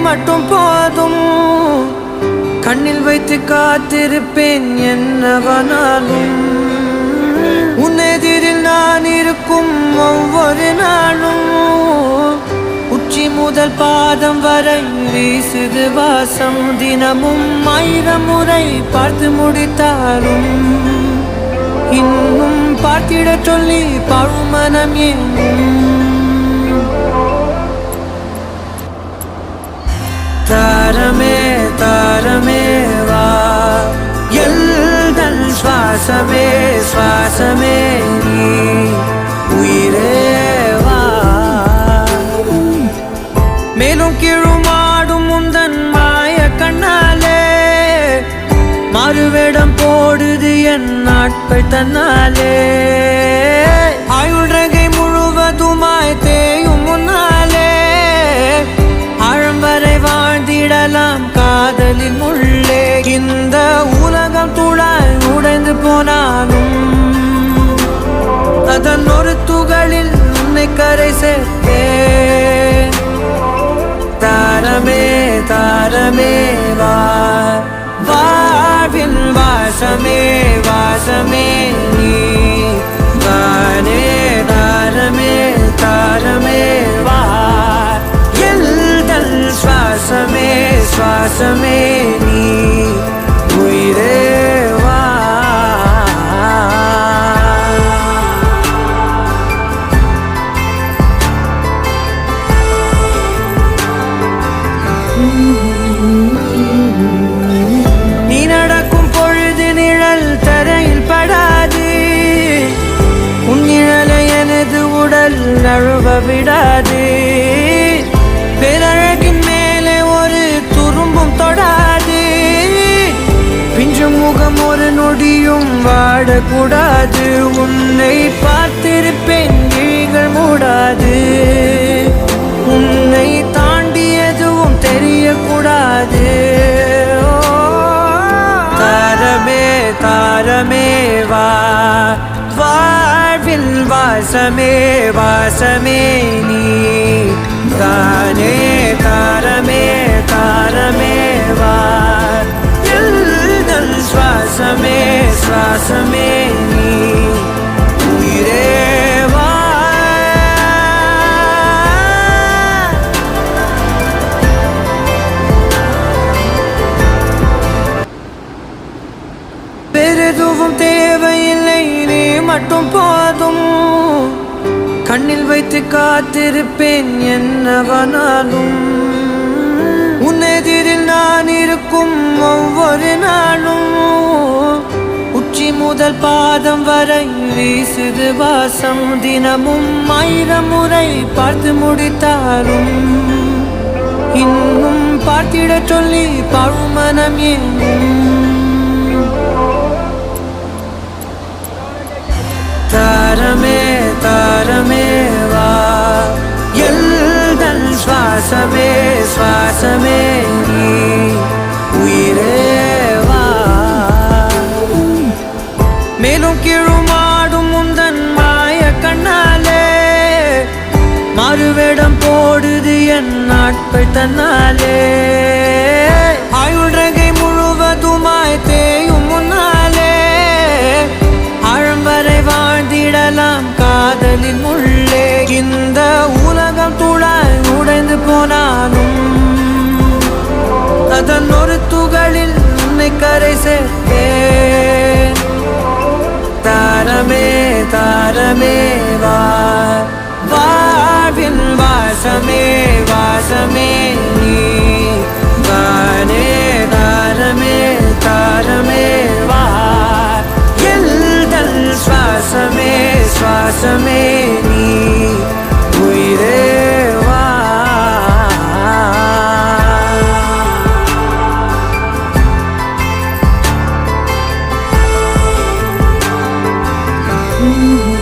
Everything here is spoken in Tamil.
மட்டும் போதும். கண்ணில் வைத்து காத்திருப்பேன் என்னவனாலும். உன்னெதிரில் நான் இருக்கும் ஒவ்வொரு நாளும். உச்சி முதல் பாதம் வரை வீசுது வாசம். தினமும் 1000 முறை பார்த்து முடித்தாலும் இன்னும் பார்த்திட சொல்லி பழுமனம் ஏனும். தாரமே தாரமே வா, எல்தல் சுவாசமே சுவாசமே நீ, உயிரே வா. மேலும் கீழுமாடும் முந்தன் மாய கண்ணாலே மாறுவேடம் போடுது என் நாட்கள் தன்னாலே. ஆயுள் ரகை முழுவதுமாய் தேயும் முன்னாலே ஆழம் வரை வாழ்ந்திடலாம் காதலின் உள்ளே. இந்த உலகம் துளாய் உடைந்து போனாலும் அதன் ஒரு துகளில் உன்னை கரை சேர்த்தேன். தாரமே தாரமே வா, வாழ்வின் வாசமே வாசமே நீ தானே. தாரமே தாரமே வா, எல்தல் சுவாசமே சுவாசமே நீ, உயிரே வா. நீ நடக்கும் பொழுது நிழல் தரையில் படாது. உன் நிழலை எனது உடல் நழுவ விடாது. பேரழகின் மேலே ஒரு துரும்பும் தொடாது. பிஞ்சு முகம் ஒரு நொடியும் வாடக்கூடாது. உன்னை பார்த்திருப்பேன் விழிகள் மூடாது. உன்னை தாண்டி எதுவும் தெரியக்கூடாது. தாரமே தாரமே வா, வாழ்வில் வாசமே வாசமே நீ தானே. தாரமே தாரமே வா, எல்தல் சுவாசமே சுவாசமே நீ, உயிரே வா. பெரிதுவும் தேவையில்லை, நீ மட்டும் போதும். கண்ணில் வைத்து காத்திருப்பேன் என்னவனாலும். உன்னெதிரில் நான் இருக்கும் ஒவ்வொரு நாளும். உச்சி முதல் பாதம் வரை வீசுது வாசம். தினமும் 1000 முறை பார்த்து முடித்தாலும் இன்னும் பார்த்திட சொல்லி பழுமனம் ஏனும். தாரமே தாரமே வா, எல்தல் சுவாசமே சுவாசமே நீ, உயிரே வா. மேலும் கீழுமாடும் முந்தன் மாய கண்ணாலே மாறுவேடம் போடுது என் நாட்கள் தன்னாலே. ஆயுள் ரகை முழுவதுமாய் தேயும் முன்னாலே ஆழம் வரை வாழ்ந்திடலாம் காதலின் உள்ளே. இந்த உலகம் துளாய் உடைந்து போனாலும் அதன் ஒரு துகளில் உன்னை கரை சேர்த்தேன். தாரமே தாரமே வா, வாழ்வின் வாசமே வாசமே நீ தானே. தாரமே தாரமே வா, எல்தல் சுவாசமே சுவாசமே நீ, உயிரே வா. Mm-hmm.